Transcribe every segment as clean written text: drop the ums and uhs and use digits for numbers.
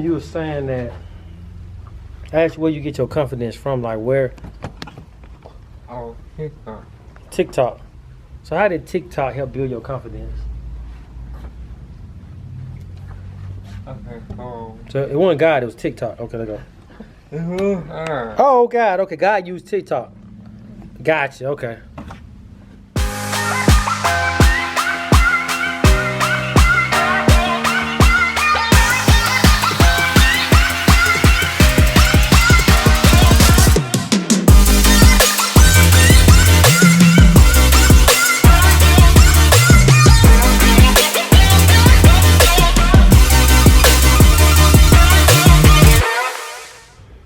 You were saying that. I asked you where you get your confidence from, like where? Oh, TikTok. TikTok. So how did TikTok help build your confidence? Okay, so. So it wasn't God, it was TikTok. Okay, let's go. Uh, Oh, God. Okay, God used TikTok. Gotcha. Okay.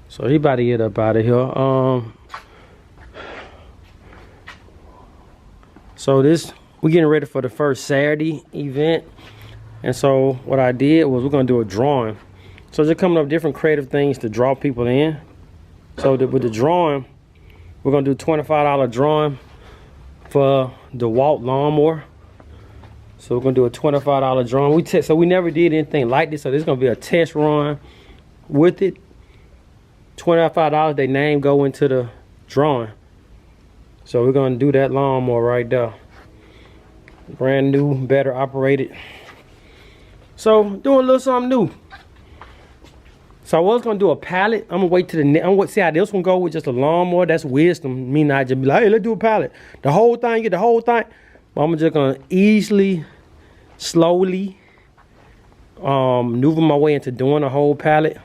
So he about to get up out of here. So we're getting ready for the first Saturday event. And so what I did was we're gonna do a drawing. So just coming up with different creative things to draw people in. So with the drawing, we're gonna do $25 drawing for the Walt lawnmower. So we're gonna do a $25 drawing. So we never did anything like this. So this is gonna be a test run with it. $25, their name go into the drawing. So we're gonna do that lawnmower right there. Brand new, better operated. So doing a little something new. So I was gonna do a pallet. I'm gonna wait to I'm gonna see how this one go with just a lawnmower. That's wisdom. Me not just be like, hey, let's do a pallet. The whole thing, get the whole thing. But I'm just gonna easily, slowly, maneuver my way into doing a whole pallet.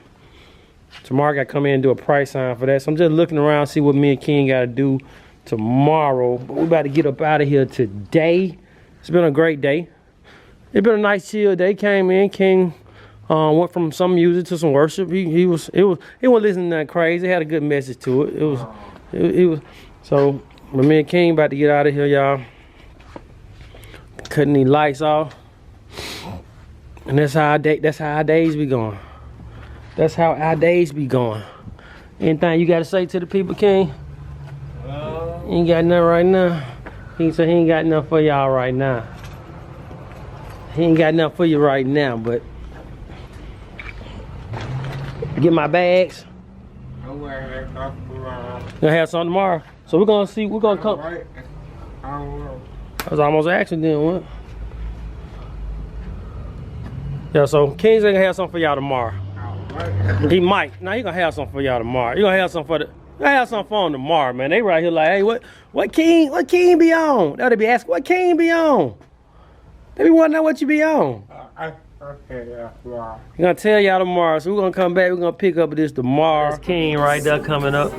Tomorrow I gotta come in and do a price sign for that. So I'm just looking around, see what me and King gotta do tomorrow. But we about to get up out of here today. It's been a great day. It's been a nice chill day. Came in, King went from some music to some worship. He wasn't listening to nothing crazy. It had a good message to it. It was so but me and King about to get out of here, y'all. Cutting these lights off. And that's how our days be going. That's how our days be going. Anything you got to say to the people, King? You ain't got nothing right now. He said he ain't got nothing for y'all right now. He ain't got nothing for you right now, but get my bags. Gonna Gonna have some tomorrow. So we're gonna see. We're gonna come. Right. I will. That was almost an accident, what? Yeah. So King's gonna have something for y'all tomorrow. Right. He might. Now he gonna have something for y'all tomorrow. He gonna have something for him tomorrow, man. They right here like, hey, what King be on? They be asking, what King be on? They be wanting to know what you be on. Okay, yeah, wow. We're gonna tell y'all tomorrow. So we're gonna come back. We're gonna pick up this tomorrow. That's King right there coming up.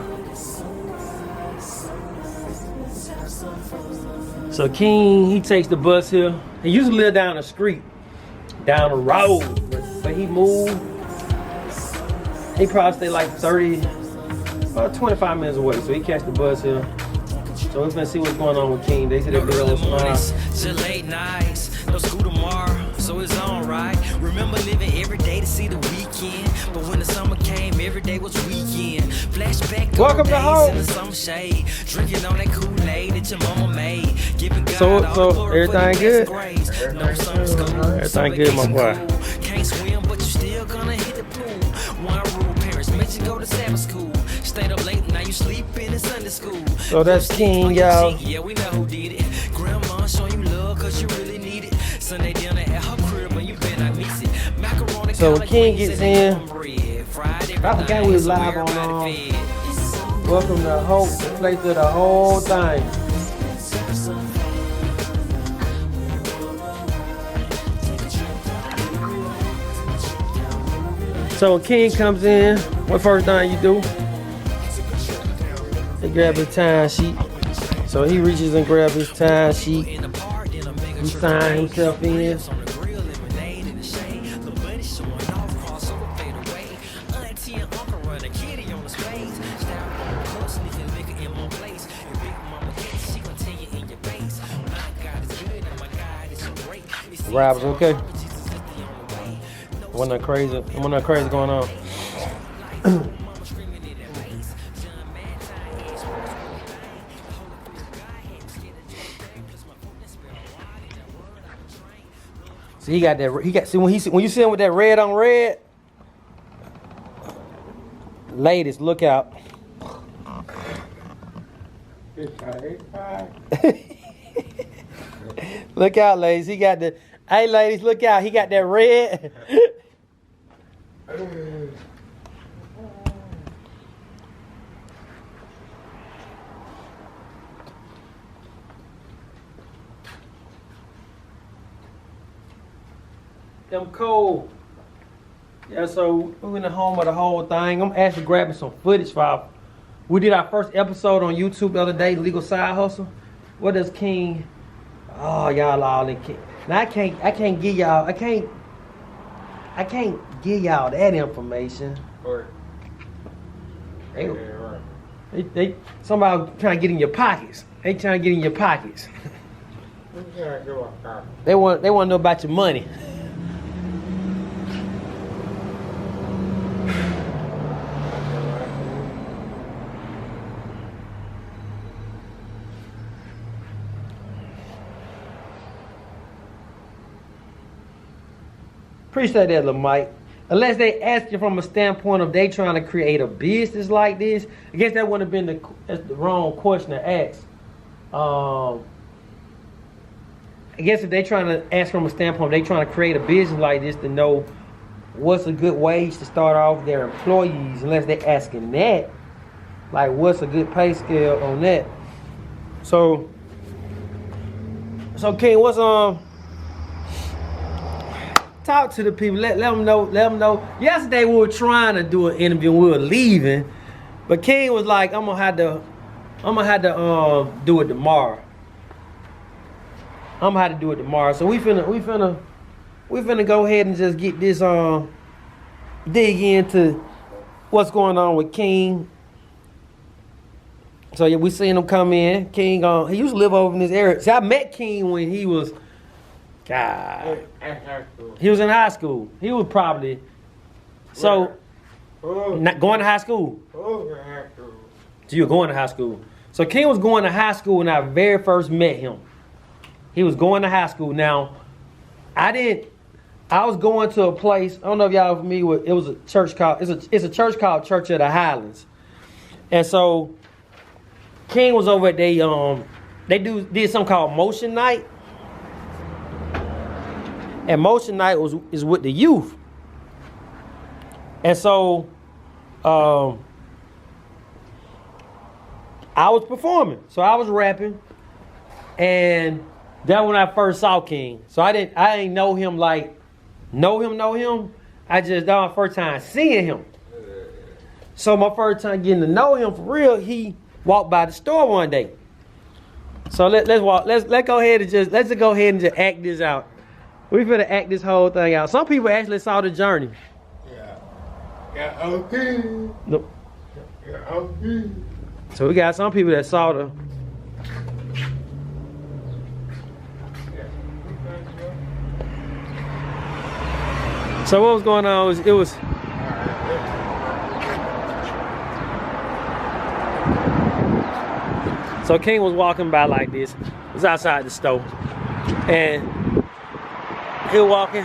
So King, he takes the bus here. He used to live down the street, down the road, but he moved. He probably stay like 25 minutes away. So he catch the bus here. So we're gonna see what's going on with King. They said they'll be on till late nights, no school tomorrow, so it's alright. Remember living every day to see the weekend, but when the summer came, every day was weekend. Flashback to welcome to home. In the summer shade, drinking on that Kool-Aid that your mama made. Giving God So everything good? No summer school, everything good, my boy. Can't swim, but you still gonna hit the pool. One rule, parents make you go to Sabbath school. Stayed up late, now you sleeping in Sunday school. So that's King, y'all. Yeah, we know who did it. Grandma showing you love cause you really need it. Sunday dinner at her crib and you better not miss it. Macaroni. So when King gets in, I forgot we was live on Welcome to Hope, the place of the whole thing. So when King comes in, what first thing you do? He grab his time sheet. So he reaches and grabs his time sheet. He signs himself in. Rob's okay. Wasn't that crazy going on. See, he got that. See when you see him with that red on red, Ladies, look out. Look out, ladies. He got the. Hey, ladies, look out. He got that red. Them cold. Yeah, so we're in the home of the whole thing. I'm actually grabbing some footage for we did our first episode on YouTube the other day, Legal Side Hustle. What does King? Oh, y'all all in King. Now I can't give y'all that information. They somebody trying to get in your pockets. They trying to get in your pockets. They want to know about your money. Appreciate that, Lil Mike. Unless they ask you from a standpoint of they trying to create a business like this, I guess that wouldn't have been the wrong question to ask. I guess if they trying to ask from a standpoint, they trying to create a business like this to know what's a good wage to start off their employees. Unless they asking that, like what's a good pay scale on that. So King, what's talk to the people. Let them know. Yesterday we were trying to do an interview. We were leaving, but King was like, "I'm gonna have to do it tomorrow. I'm gonna have to do it tomorrow." So we finna go ahead and just get this dig into what's going on with King. So yeah, we seen him come in. King he used to live over in this area. See, I met King when he was. God. He was in high school. He was probably not going to high school. So you were going to high school. So King was going to high school when I very first met him. He was going to high school. Now, I was going to a place, I don't know if y'all are familiar with, it was a church called, it's a church called Church of the Highlands. And so King was over at they did something called Motion Night. And Motion Night is with the youth. And so I was performing. So I was rapping. And that when I first saw King. So I didn't know him like know him. I just that was my first time seeing him. So my first time getting to know him for real, he walked by the store one day. So let's go ahead and just act this out. We finna act this whole thing out. Some people actually saw the journey. Yeah, okay. Nope. Yeah, okay. So we got some people that saw the. So what was going on was it was. So King was walking by like this. It was outside the store, and he was walking.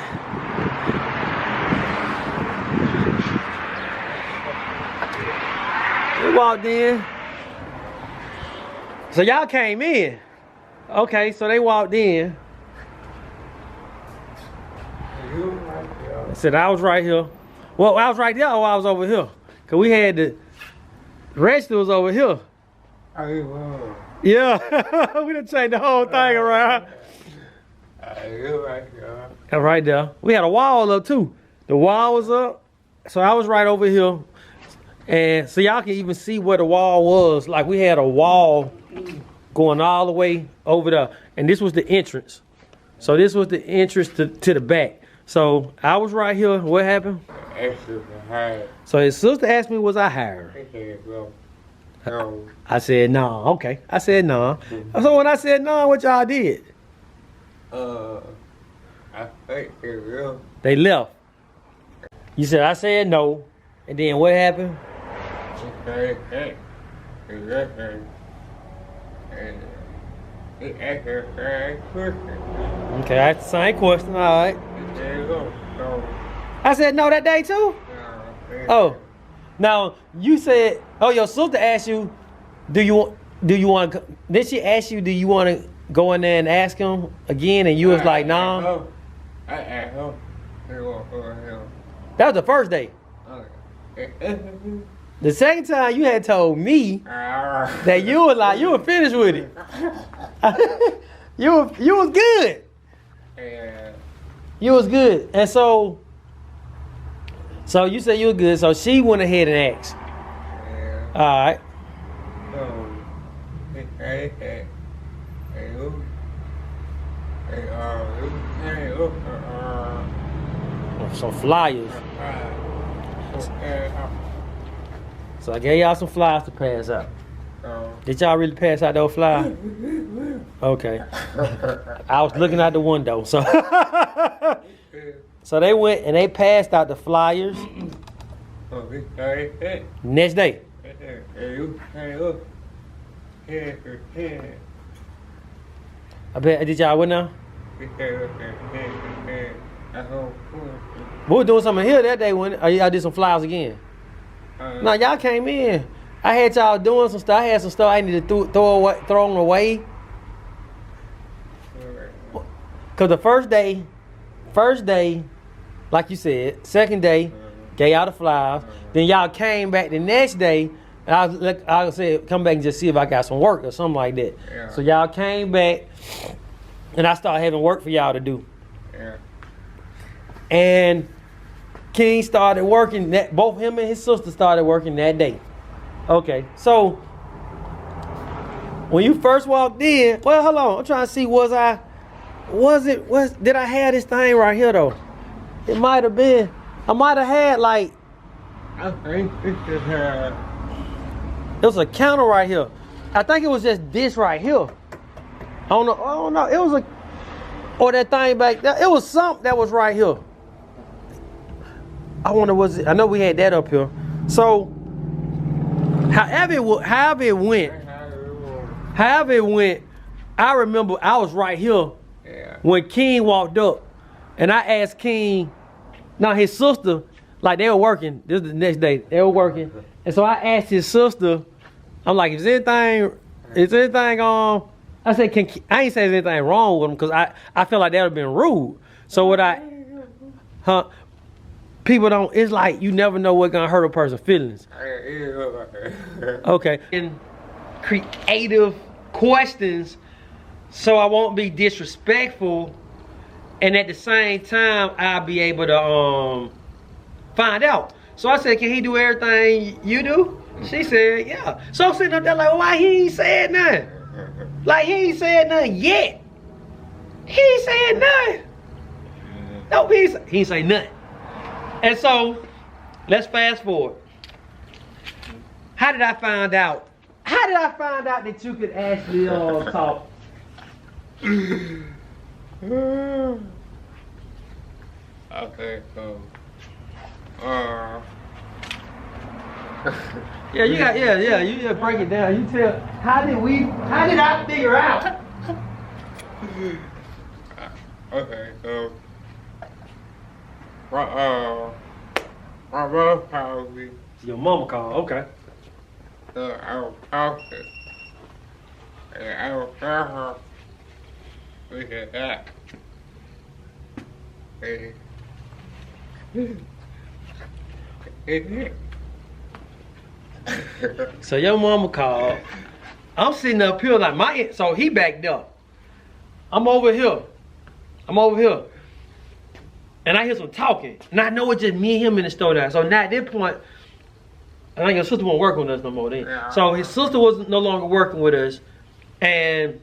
He walked in. So y'all came in. Okay, so they walked in. I said I was right here. Well, I was right there or I was over here. Cause we had the register was over here. Yeah, we done changed the whole thing around. Right there. We had a wall up too. The wall was up. So I was right over here. And so y'all can even see where the wall was. Like we had a wall going all the way over there. And this was the entrance. So this was the entrance to the back. So I was right here. What happened? So his sister asked me, was I hired? No. I said, no. Okay. I said, no. So when I said no, what y'all did? I think it will. They left. You said, I said no. And then what happened? Okay, that's the same question. All right. I said no that day too? Oh. Now you said, oh, your sister asked you, do you want? Then she asked you, do you want to go in there and ask him again? And you was like, nah. I asked him. He won't go ahead. That was the first day. The second time you had told me that you was like, you were finished with it. you was good. Yeah. You was good. And so you said you were good. So she went ahead and asked. Yeah. All right. Some flyers. So I gave y'all some flyers to pass out. Did y'all really pass out those flyers? Okay. I was looking out the window. So so they went and they passed out the flyers. Next day. I bet, did y'all win now? We were doing something here that day when y'all did some flyers again. No, y'all came in. I had y'all doing some stuff. I had some stuff I needed to throw them away. Cause the first day, like you said, second day, gave y'all the flyers. Then y'all came back the next day, and I said, come back and just see if I got some work or something like that. Yeah. So y'all came back, and I started having work for y'all to do. Yeah. And King started working. Both him and his sister started working that day. Okay, so when you first walked in, well, hold on. I'm trying to see, did I have this thing right here though? It might have been. I might have had like. I think this is There was a counter right here. I think it was just this right here. I don't know. It was or that thing back there. It was something that was right here. I wonder I know we had that up here. So, however it went, I remember I was right here when King walked up, and I asked King, now his sister, like they were working. This is the next day. They were working, and so I asked his sister, I'm like, is anything on? I said, I ain't say there's anything wrong with him because I feel like that would have been rude. So people don't, it's like you never know what's gonna hurt a person's feelings. Okay. And creative questions so I won't be disrespectful, and at the same time I'll be able to find out. So I said, can he do everything you do? She said, yeah. So I'm sitting up there like, well, why he ain't said nothing? Like he ain't said nothing yet. He ain't said nothing. No, he ain't say nothing. And so, let's fast forward. How did I find out? How did I find out that you could actually talk? Okay, so Yeah, you got, you just break it down. You tell, how did I figure out? okay, so my mom called me. Your mama called, okay. So I was talking, and I was telling her we had that. So your mama called. I'm sitting up here like so he backed up. I'm over here. And I hear some talking. And I know it's just me and him in the store now. So now at this point, I think your sister won't work with us no more then. Yeah. So his sister was no longer working with us. And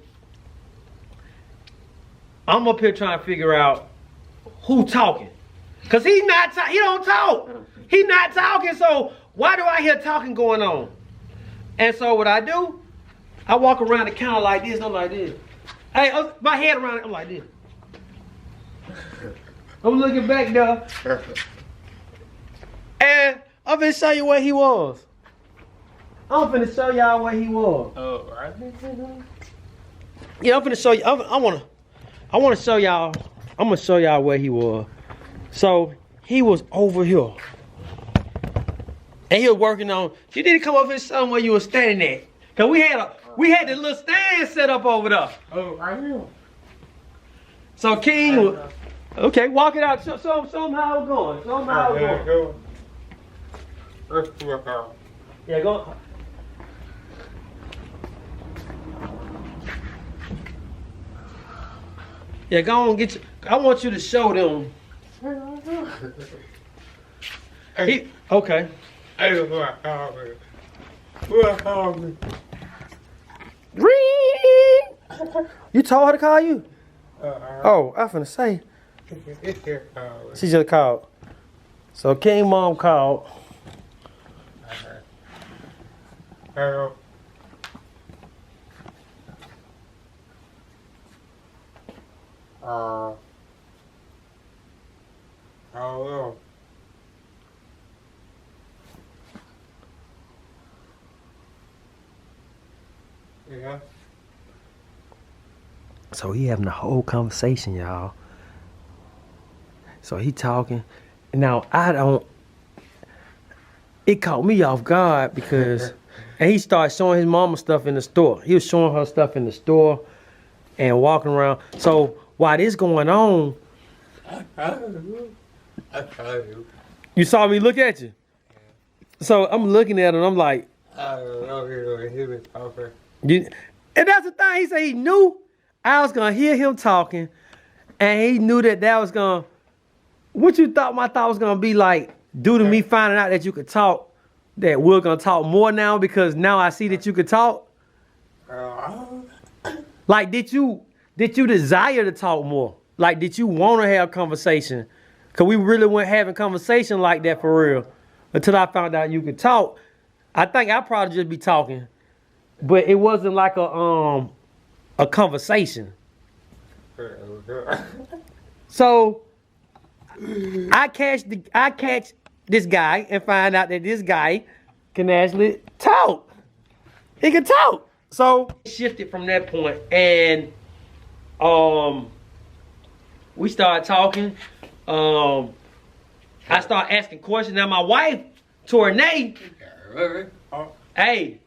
I'm up here trying to figure out who talking. Cause he don't talk. He not talking, so why do I hear talking going on? And so what I do, I walk around the counter like this, and I'm like this. Hey, my head around it, I'm like this. I'm looking back there. And I'm finna show you where he was. I'm finna show y'all where he was. Oh, right. Yeah, I'm finna show you. I wanna show y'all. I'm gonna show y'all where he was. So he was over here. And he was working on. You need to come up here somewhere you were standing at. Cause we had the little stand set up over there. Oh, I know. So King was, okay, walk it out. Show him how it's going. Show him how it's going. Let's work out. Yeah, go. Yeah, go on, get you. I want you to show them. Okay. I don't know how to. What happened? Ring! You told her to call you? Oh, I finna say. She just called. So King mom called. Hello. Hello. Yeah. So he having a whole conversation, y'all. So he talking. Now it caught me off guard because, and he started showing his mama stuff in the store. He was showing her stuff in the store and walking around. So while this going on, you saw me look at you. So I'm looking at him. I'm like, and that's the thing. He said he knew I was gonna hear him talking, and he knew that was gonna. What you thought my thought was gonna be like? Due to me finding out that you could talk, that we're gonna talk more now because now I see that you could talk. Like, did you desire to talk more? Like, did you want to have conversation? Cause we really weren't having conversation like that for real until I found out you could talk. I think I'd probably just be talking, but it wasn't like a conversation. So I catch this guy and find out that this guy can actually talk. He can talk. So shifted from that point, and we started talking. I started asking questions. Now my wife, Tournay, hey,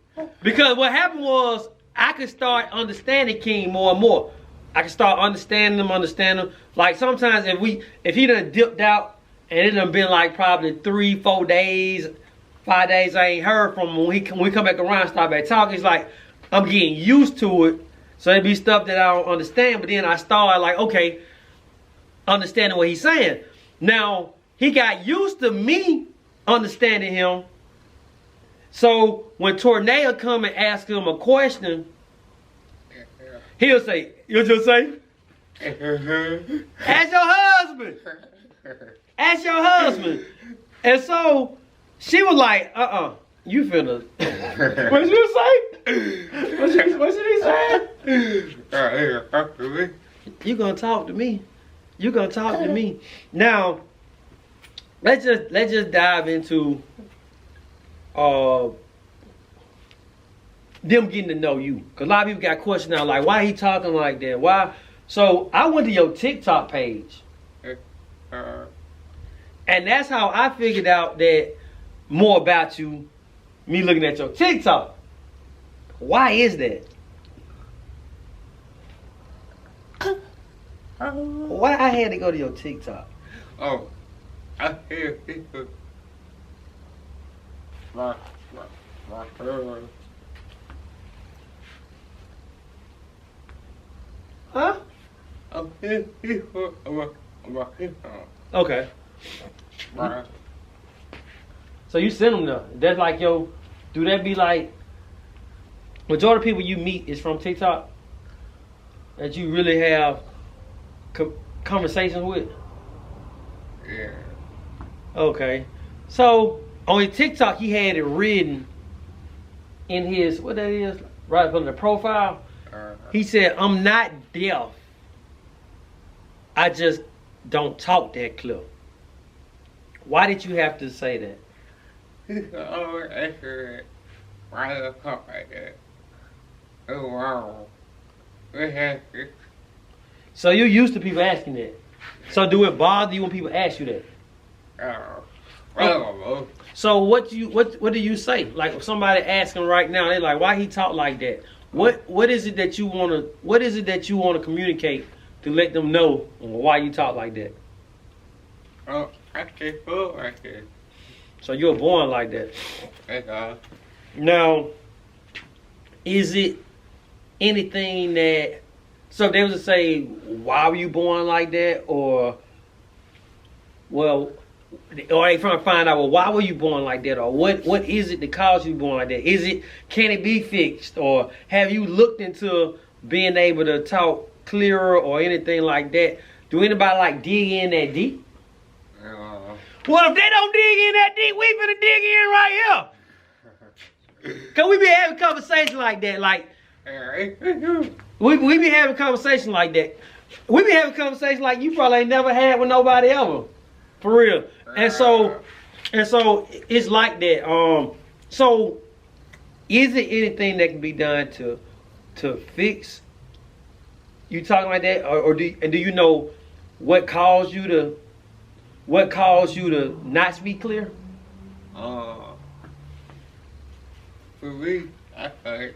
because what happened was I could start understanding King more and more. I could start understanding him. Like sometimes if he done dipped out and it done been like probably 3-4 days, 5 days I ain't heard from him. When we come back around and start back talking, it's like I'm getting used to it. So it'd be stuff that I don't understand, but then I start like, okay, understanding what he's saying. Now, he got used to me understanding him. So when Tornado come and ask him a question, he'll say, you'll just say, ask your husband. Ask your husband. And so she was like, you finna. What did you say? What should he say? You gonna talk to me. You gonna talk to me. Now, let's just dive into them getting to know you. Cause a lot of people got questions now, like why he talking like that? Why? So I went to your TikTok page. And that's how I figured out that more about you, me looking at your TikTok. Why is that? Why I had to go to your TikTok? Oh, I hear people. My parents. Huh? I'm hearing people about people. Okay. Right. So you send them though. That's like do that be like, majority of people you meet is from TikTok? That you really have conversations with? Yeah. Okay. So on his TikTok he had it written in his, what that is, right up under the profile. He said, I'm not deaf. I just don't talk that clear. Why did you have to say that? Oh, accurate. Why the talk like that? Oh, wow. So you're used to people asking that. So do it bother you when people ask you that? So what do you say? Like if somebody asking right now, they like, why he talk like that? What is it that you wanna communicate to let them know why you talk like that? Oh, I can't go like that. So you were born like that. That's all. Now, is it anything that, so if they was to say, why were you born like that? Or they trying to find out, well, why were you born like that? Or what is it that caused you born like that? Can it be fixed? Or have you looked into being able to talk clearer or anything like that? Do anybody like dig in that deep? Well, if they don't dig in that deep, we finna dig in right here. Cause we be having conversation like that, like we be having conversation like that. We be having conversation like you probably ain't never had with nobody ever, for real. And so it's like that. So is there anything that can be done to fix you talking like that, or do you know what caused you to not speak clear? For me, I think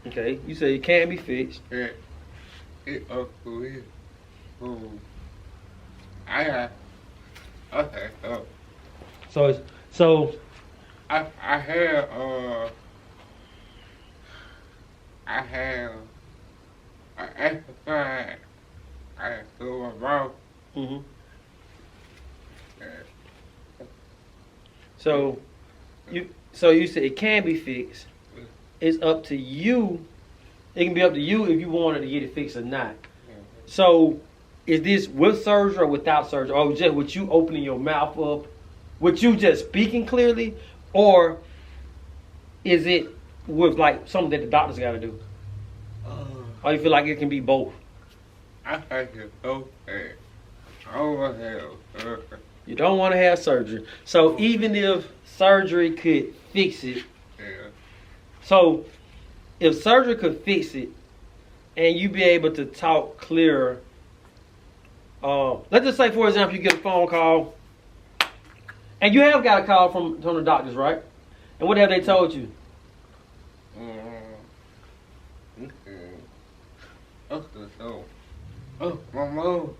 Okay, you say it can't be fixed. it up for me. Okay, So I have an exercise I do my mouth. mm-hmm. So you said it can be fixed. It's up to you. It can be up to you if you wanted to get it fixed or not. So is this with surgery or without surgery? Or just with you opening your mouth up? With you just speaking clearly? Or is it with like something that the doctors got to do? Or you feel like it can be both? I think it's okay. I don't want to have surgery. You don't want to have surgery. So even if surgery could fix it, Yeah. so if surgery could fix it and you be able to talk clearer, let's just say, for example, you get a phone call and you have got a call from the doctors, right? And what have they told you? Okay, so, my mom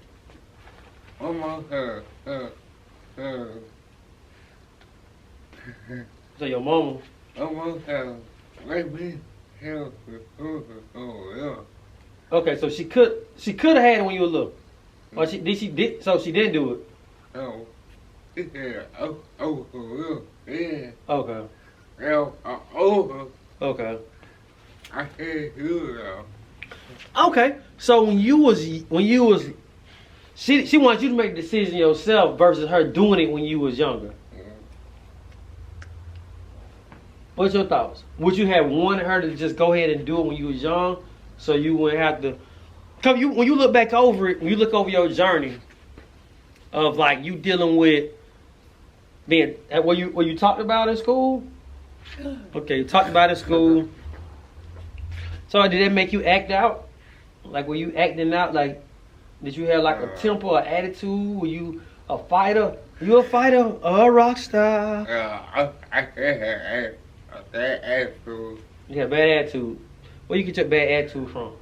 So your mama. let me help the Okay, so she could have had it when you were little. Or she did so she didn't do it. No. For real. Yeah. Okay. Now, over. Okay. I can't do it now. Okay. So when you was she wants you to make the decision yourself versus her doing it when you was younger. What's your thoughts? Would you have wanted her to just go ahead and do it when you was young, so you wouldn't have to? When you look back over it, when you look over your journey of like you dealing with being what you talked about in school. Okay, you talked about in school. So did that make you act out? Like were you acting out? Like did you have like a temper or attitude? Were you a fighter? You a fighter or a rock star? I can't have that attitude. You have bad attitude. Where you get your bad attitude from?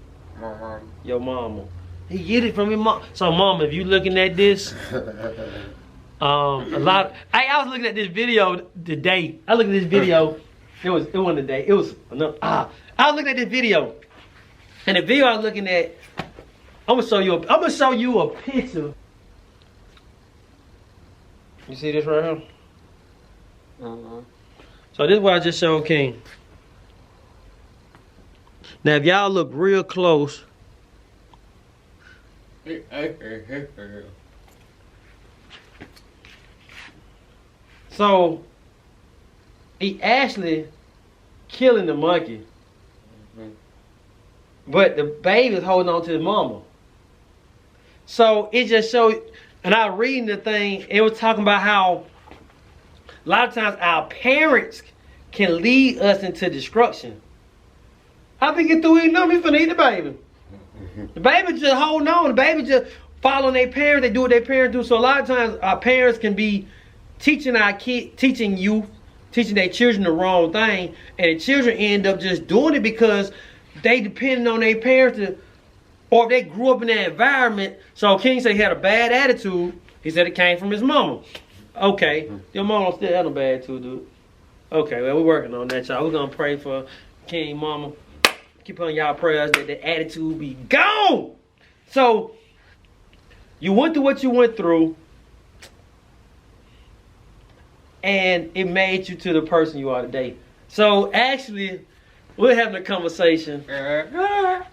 My mom. Your mama. He get it from your mom. So mom, if you looking at this, a lot. I was looking at this video today. I looked at this video. It wasn't today. It was enough. I was looking at this video, and the video I was looking at. I'm gonna show you a picture. You see this right here? So this is what I just showed King. Now if y'all look real close. So he actually killing the monkey. But the baby's holding on to his mama. So it just showed, and I was reading the thing, it was talking about how a lot of times our parents can lead us into destruction. How they get through eating them? He's finna eat the baby. The baby just holding on. The baby just following their parents. They do what their parents do. So a lot of times our parents can be teaching their children the wrong thing, and the children end up just doing it because they depending on their parents to, or if they grew up in that environment. So King said he had a bad attitude. He said it came from his mama. Okay, your mama still had a bad attitude, dude. Okay, well, we're working on that, y'all. We're gonna pray for King mama. Keep on y'all prayers that the attitude be gone. So you went through what you went through, and it made you to the person you are today. So actually, we're having a conversation. Yeah.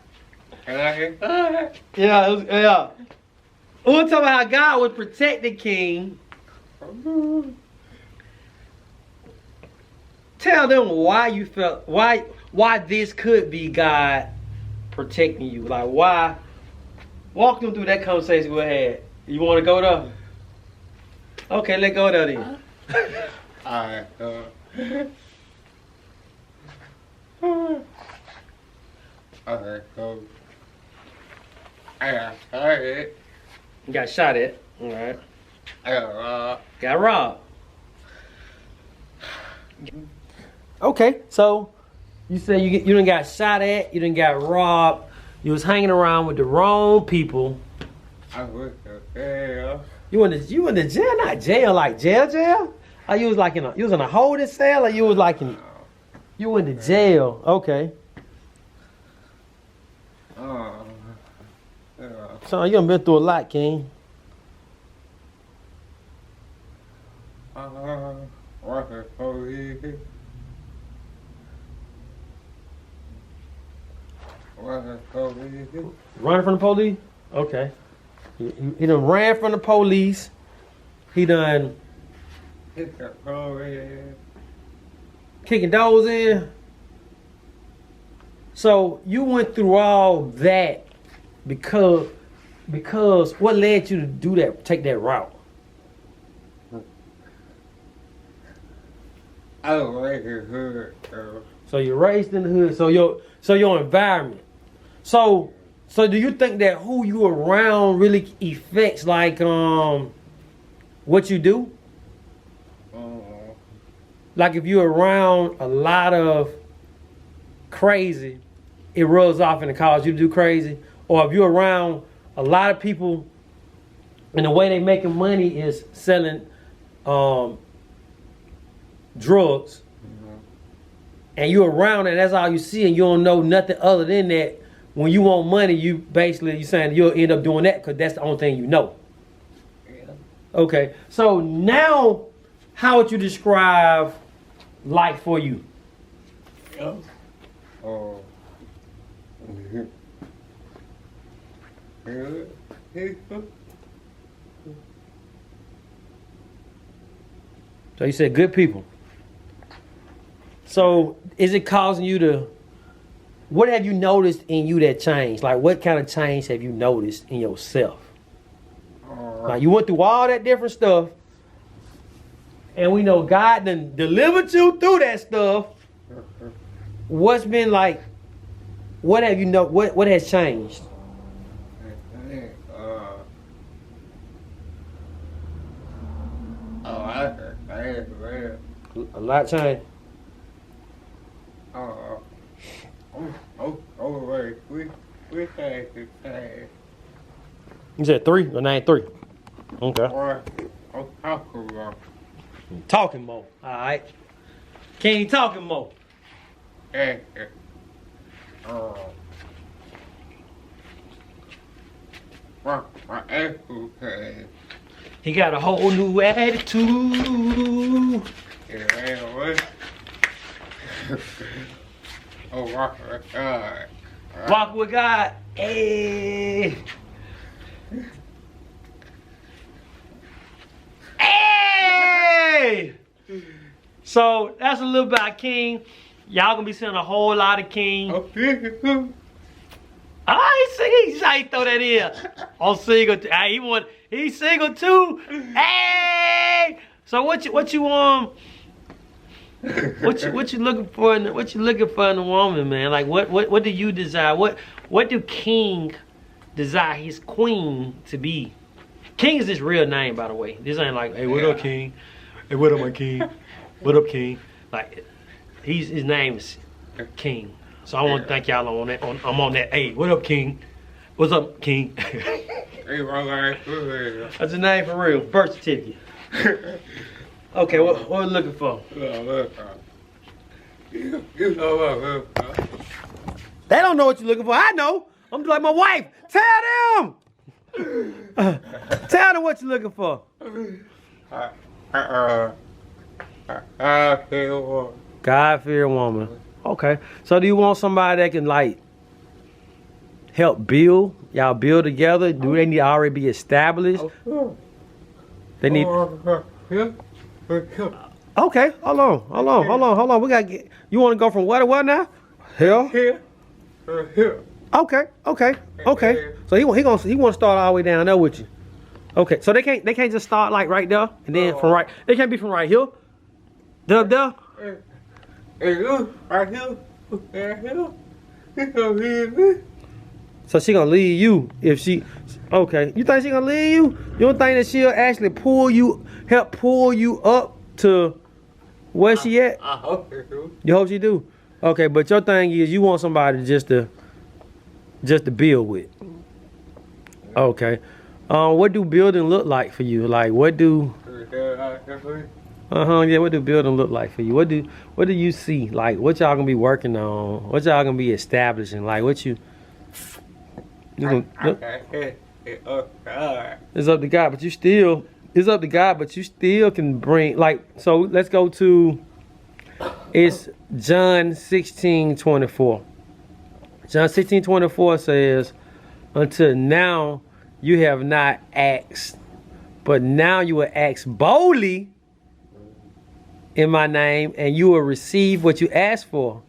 We're talking about how God was protecting King. Tell them why you felt, why this could be God protecting you. Like why? Walk them through that conversation we had. You want to go there? Okay, let's go there then. Alright, okay, so I got started. You got shot at. All right. I got robbed. Got robbed. Okay, so you say you done got shot at, you done got robbed, you was hanging around with the wrong people. I went to jail. You went to jail, not jail like jail? Or you was like you was in a holding cell, or you was like you went to jail? Okay. Yeah. So you done been through a lot, King. What's the police? What's the police? Running from the police? Okay. He done ran from the police. He done It's the police. kicking doors in. So you went through all that because what led you to do that, take that route? I was raised in the hood, So you're raised in the hood. So your environment. So do you think that who you around really affects like what you do? Like if you're around a lot of crazy, it rubs off and it causes you to do crazy. Or if you're around a lot of people and the way they making money is selling drugs, and you're around and that's all you see and you don't know nothing other than that, when you want money, you saying you'll end up doing that because that's the only thing you know. Yeah. Okay, so now how would you describe life for you? Yeah. So you said good people. So is it causing you to, what have you noticed in you that changed? Like what kind of change have you noticed in yourself? Like you went through all that different stuff, and we know God done delivered you through that stuff. What's been like, what have you know, what has changed? A lot changed. You said 3 or 9-3? Okay. Talking more. All right. King talking more. He got a whole new attitude. Walk with God. Hey. Hey. So that's a little bit about King. Y'all gonna be seeing a whole lot of King. He's how he throw that in. On single, he's single too. Hey. So what you looking for in a woman, man? Like what do you desire? What do King desire his queen to be? King is his real name, by the way. This ain't like, hey, what up, King? Hey, what up, my king? What up, king? Like, his name is King. So I want to thank y'all on that. I'm on that. Hey, what up, king? What's up, king? That's his name for real. Birth certificate. Okay, what are we looking for? They don't know what you're looking for. I know. I'm like my wife. Tell them. Tell them what you're looking for. God-fearing woman. Okay. So do you want somebody that can like help build? Y'all build together? Do they need to already be established? They need. Okay. Hold on. We gotta get. You want to go from what to what now? Hell. Okay. So he want to start all the way down there with you. Okay. So they can't just start like right there and then from right. They can't be from right here. There. So she gonna leave you if she. Okay. You think she gonna leave you? You don't think that she'll actually help pull you up to where she at? I hope they do. You hope she do? Okay, but your thing is you want somebody just to build with. Okay. What do building look like for you? Like what do yeah, what do building look like for you? What do you see? Like what y'all gonna be working on? What y'all gonna be establishing? Like what you gonna, it's up to God, but you still can bring like so let's go to it's John 16:24. John 16:24 says, until now you have not asked, but now you will ask boldly in my name, and you will receive what you ask for,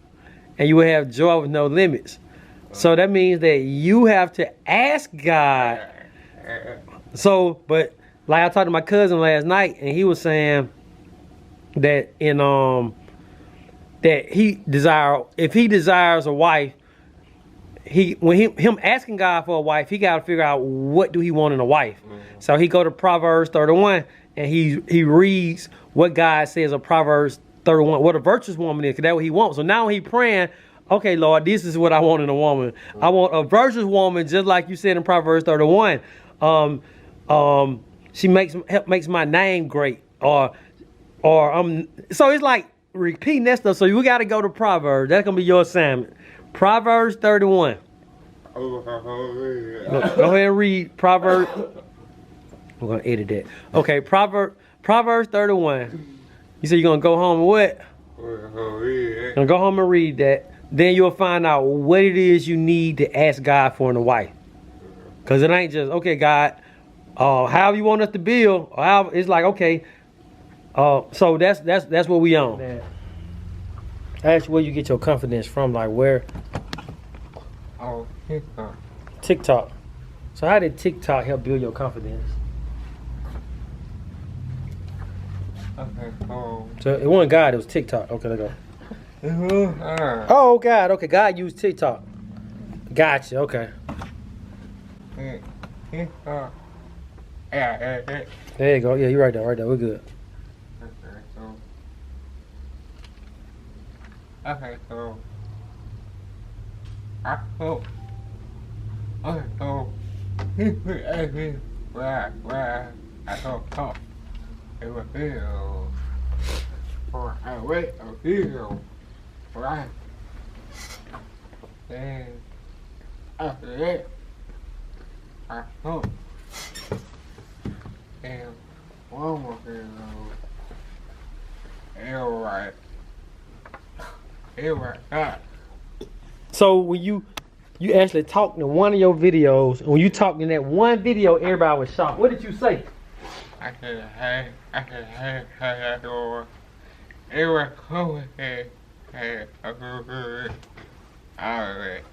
and you will have joy with no limits. So that means that you have to ask God. So, but like I talked to my cousin last night, and he was saying that that if he desires a wife, him asking God for a wife, he got to figure out what do he want in a wife. So he go to Proverbs 31 and he reads what God says of Proverbs 31, what a virtuous woman is, because that's what he wants. So now he praying, okay, Lord, this is what I want in a woman. I want a virtuous woman, just like you said in Proverbs 31. She makes my name great, so it's like repeating that stuff. So we got to go to Proverbs. That's gonna be your assignment. Proverbs 31. Go ahead and read Proverbs. We're gonna edit that. Okay, Proverbs 31. You said you're gonna go home and what? You're gonna go home and read that. Then you'll find out what it is you need to ask God for in a wife. Cause it ain't just okay, God. However you want us to build, or however, it's like okay. So that's what we on. Ask where you get your confidence from, like where? Oh, TikTok. TikTok. So how did TikTok help build your confidence? Okay, cool. So it wasn't God, it was TikTok. Okay, let's go. Oh God, okay, God used TikTok. Gotcha, okay. TikTok. There you go. Yeah, you're right there, we're good. Okay, so I hope. Okay, so he put everything where I don't talk. It was feel for I wait a feel right. Then after that, I hope. And one more thing, right. So when you actually talked in one of your videos, when you talked in that one video, everybody was shocked. What did you say? I said, hey, or it was cool, hey, alright.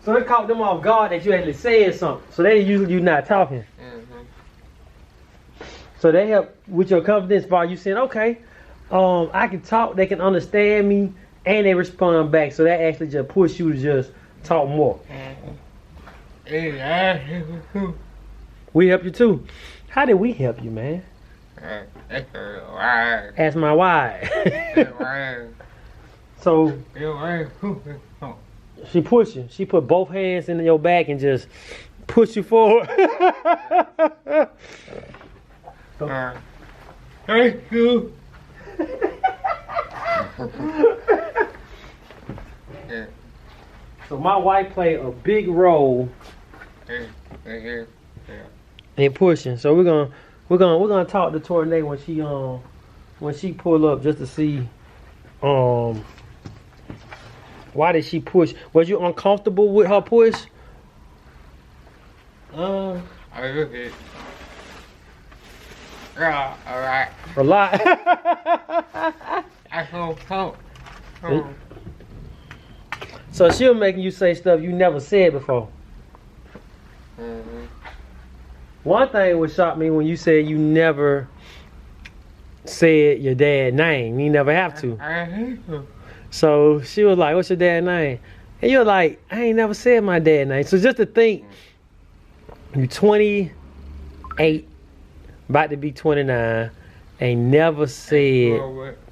So it caught them off guard that you actually said something. So they usually you not talking. So they help with your confidence by you saying, okay, I can talk, they can understand me, and they respond back. So that actually just push you to just talk more. We help you too. How did we help you, man? Ask my why. So she pushing. She put both hands in your back and just push you forward. Thank you. So my wife played a big role in pushing. So we're gonna talk to Tornado when she pull up just to see why did she push? Was you uncomfortable with her push? I look it. Yeah, alright. A lot. I can talk. So she was making you say stuff you never said before. One thing would shock me when you said you never said your dad's name. You never have to. So she was like, "What's your dad's name?" And you're like, "I ain't never said my dad's name." So just to think, you 28, about to be 29, ain't never said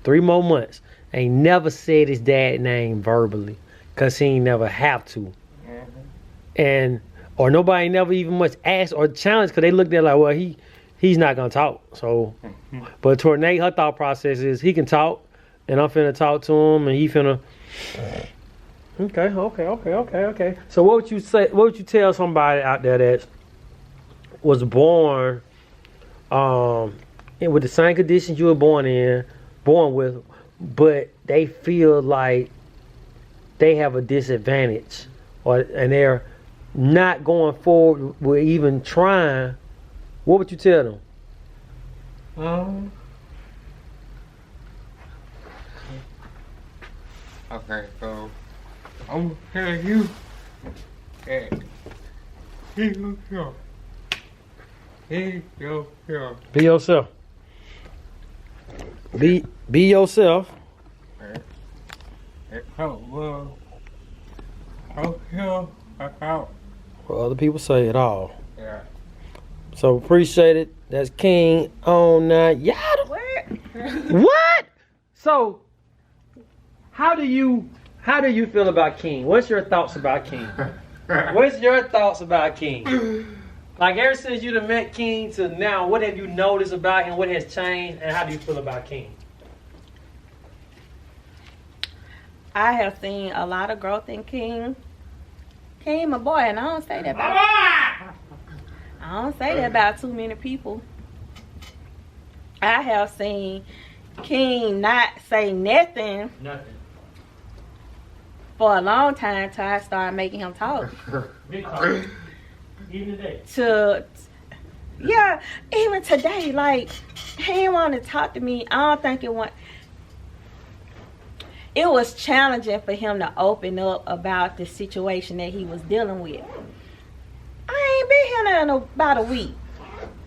3 more months. Ain't never said his dad's name verbally, cause he ain't never have to, and or nobody never even much asked or challenged, cause they looked at it like, well, he's not gonna talk. So, but Tornado, her thought process is he can talk, and I'm finna talk to him, and he finna. Okay. So what would you say? What would you tell somebody out there that was born, with the same conditions you were born with, but they feel like they have a disadvantage, and they're not going forward with even trying? What would you tell them? Okay, so I'm telling you that be yourself. Be yourself. Be yourself. Be yourself. Well, about What other people say it all. yeah. So appreciate it. That's King on Yada. What? So how do you feel about King? What's your thoughts about King? What's your thoughts about King? Like ever since you done met King to now, what have you noticed about him? What has changed, and how do you feel about King? I have seen a lot of growth in King. King, my boy, and I don't say that about too many people. I have seen King not say nothing for a long time till I started making him talk. Big talk. Even today. Yeah, even today, like, he didn't want to talk to me. I don't think it was challenging for him to open up about the situation that he was dealing with. I ain't been here in about a week.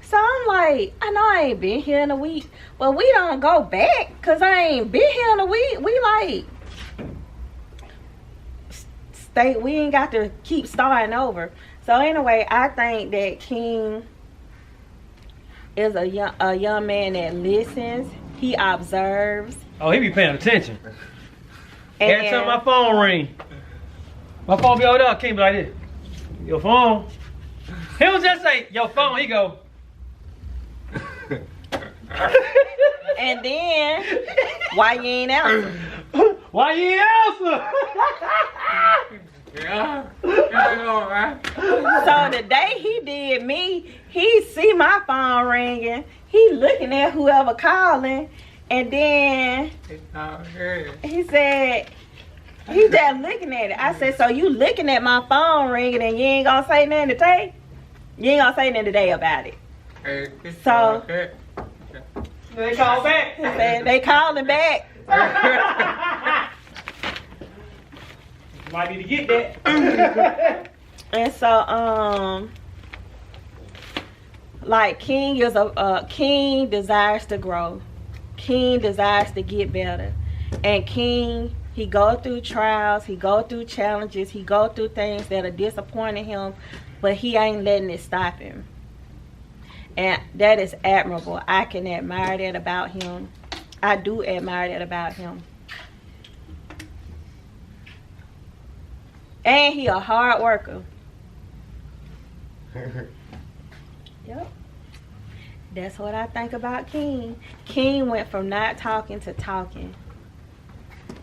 So I'm like, I know I ain't been here in a week, but we don't go back because I ain't been here in a week. We like, we ain't got to keep starting over. So anyway, I think that King is a young man that listens. He observes. Oh, he be paying attention. And Every time my phone ring, my phone be over there, King be like this. Your phone. He don't just say, your phone, he go. And then, why you ain't answer? Why you ain't answer? Yeah, I know, right? So the day he did me, he see my phone ringing. He looking at whoever calling. And then he said, he just looking at it. I said, so you looking at my phone ringing and you ain't gonna say nothing today? You ain't gonna say nothing today about it. So They call back. he said, they calling back. Might need to get that. And so, like King is King desires to grow. King desires to get better. And King, he go through trials, he go through challenges, he go through things that are disappointing him, but he ain't letting it stop him. And that is admirable. I can admire that about him. I do admire that about him. And he a hard worker. Yep. That's what I think about King. King went from not talking to talking.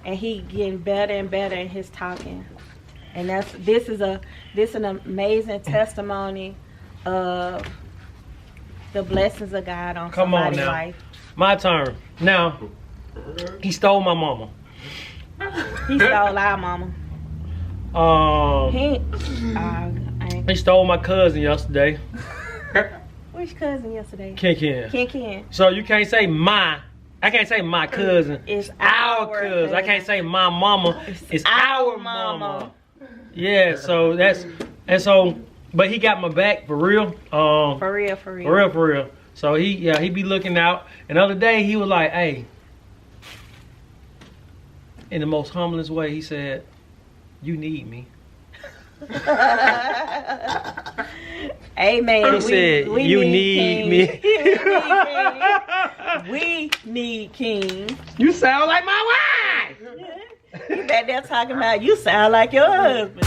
And he getting better and better in his talking. And this is an amazing testimony of the blessings of God on somebody's life. My turn. Now, he stole my mama. He stole our mama. He stole my cousin yesterday. Which cousin yesterday? Ken. So you can't say I can't say my cousin. It's our cousin. I can't say my mama. It's our mama. Yeah, so but he got my back for real. For real. So he be looking out. And the other day he was like, hey, in the most humblest way, he said, you need me. Amen. He said, you need me. We need King. You sound like my wife. You back there talking about you sound like your husband.